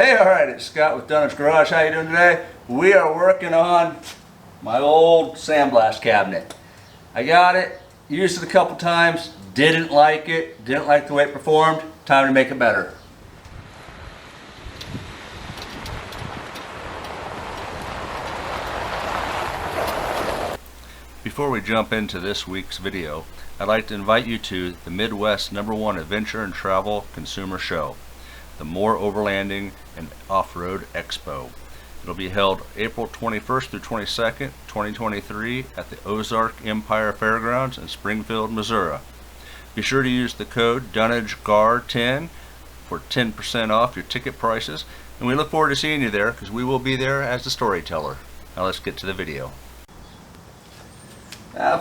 Hey, alright, it's Scott with Dunn's Garage. How you doing today? We are working on my old sandblast cabinet. I got it, used it a couple times, didn't like it, didn't like the way it performed. Time to make it better. Before we jump into this week's video, I'd like to invite you to the Midwest #1 Adventure and Travel Consumer Show, the Moore Overlanding and Off-Road Expo. It'll be held April 21st through 22nd, 2023 at the Ozark Empire Fairgrounds in Springfield, Missouri. Be sure to use the code DUNNAGEGAR10 for 10% off your ticket prices, and we look forward to seeing you there because we will be there as the storyteller. Now let's get to the video.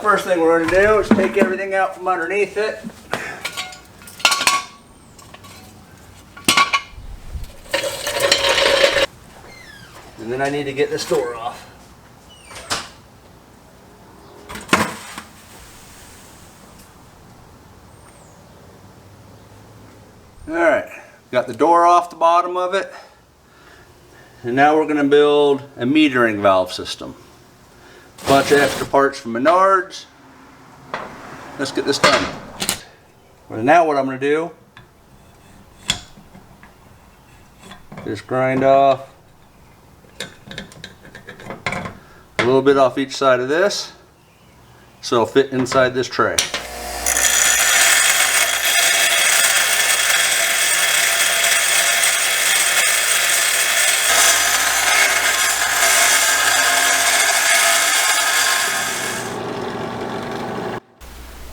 First thing we're going to do is take everything out from underneath it. And then I need to get this door off. Alright, got the door off the bottom of it. And now we're going to build a metering valve system. Bunch of extra parts from Menards. Let's get this done. Well, now what I'm going to do is grind off a little bit off each side of this so it'll fit inside this tray.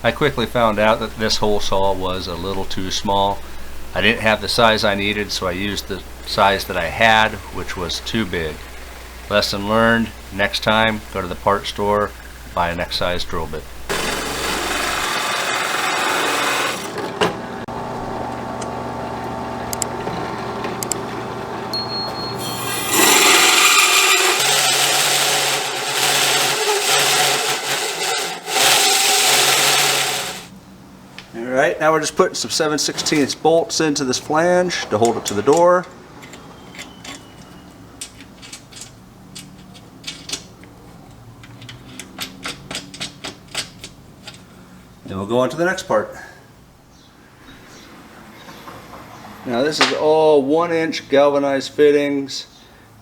I quickly found out that this hole saw was a little too small. I didn't have the size I needed, so I used the size that I had, which was too big. Lesson learned, next time go to the parts store, buy a next size drill bit. Alright, now we're just putting some 7/16 bolts into this flange to hold it to the door. Then we'll go on to the next part. Now this is all 1-inch galvanized fittings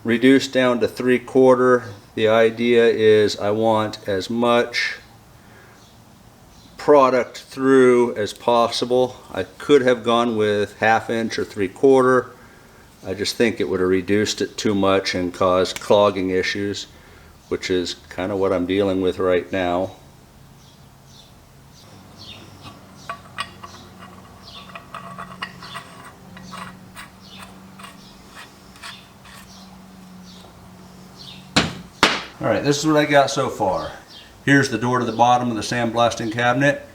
reduced down to 3/4. The idea is I want as much product through as possible. I could have gone with 1/2 inch or 3/4. I just think it would have reduced it too much and caused clogging issues, which is kind of what I'm dealing with right now. Alright, this is what I got so far. Here's the door to the bottom of the sandblasting cabinet.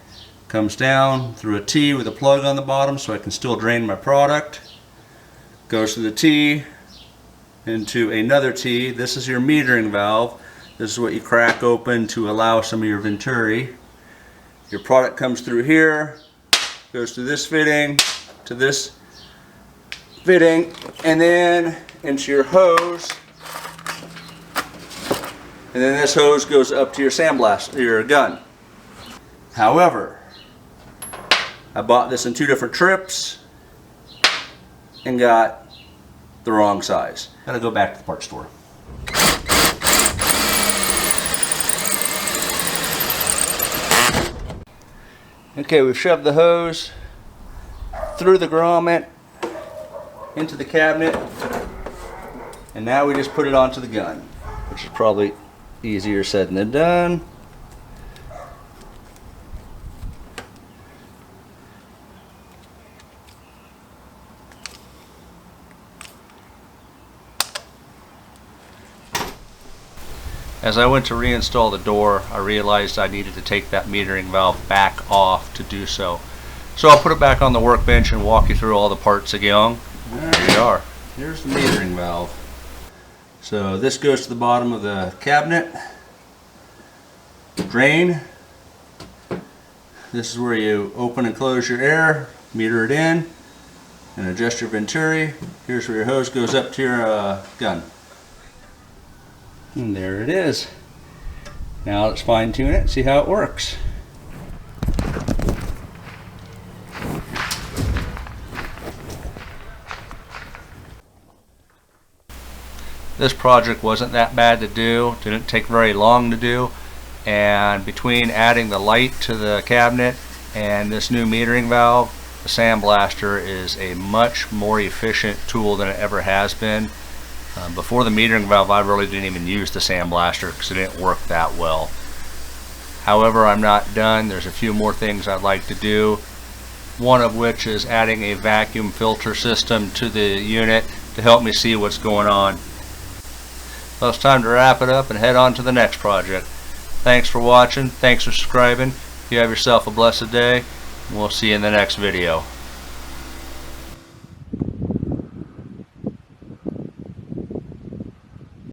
Comes down through a T with a plug on the bottom so I can still drain my product. Goes through the T into another T. This is your metering valve. This is what you crack open to allow some of your venturi. Your product comes through here, goes through this fitting to this fitting, and then into your hose. And then this hose goes up to your sandblast, your gun. However, I bought this in 2 different trips and got the wrong size. Gotta go back to the parts store. Okay, we've shoved the hose through the grommet into the cabinet, and now we just put it onto the gun, which is probably easier said than done. As I went to reinstall the door, I realized I needed to take that metering valve back off to do so. So I'll put it back on the workbench and walk you through all the parts again. There we are. Here's the metering valve. So this goes to the bottom of the cabinet. Drain. This is where you open and close your air, meter it in. and adjust your venturi. Here's where your hose goes up to your gun. And there it is. Now let's fine tune it and see how it works. This project wasn't that bad to do, didn't take very long to do, and between adding the light to the cabinet and this new metering valve, the Sandblaster is a much more efficient tool than it ever has been. Before the metering valve, I really didn't even use the Sandblaster because it didn't work that well. However, I'm not done. There's a few more things I'd like to do, one of which is adding a vacuum filter system to the unit to help me see what's going on. So it's time to wrap it up and head on to the next project. Thanks for watching. Thanks for subscribing. You have yourself a blessed day. We'll see you in the next video.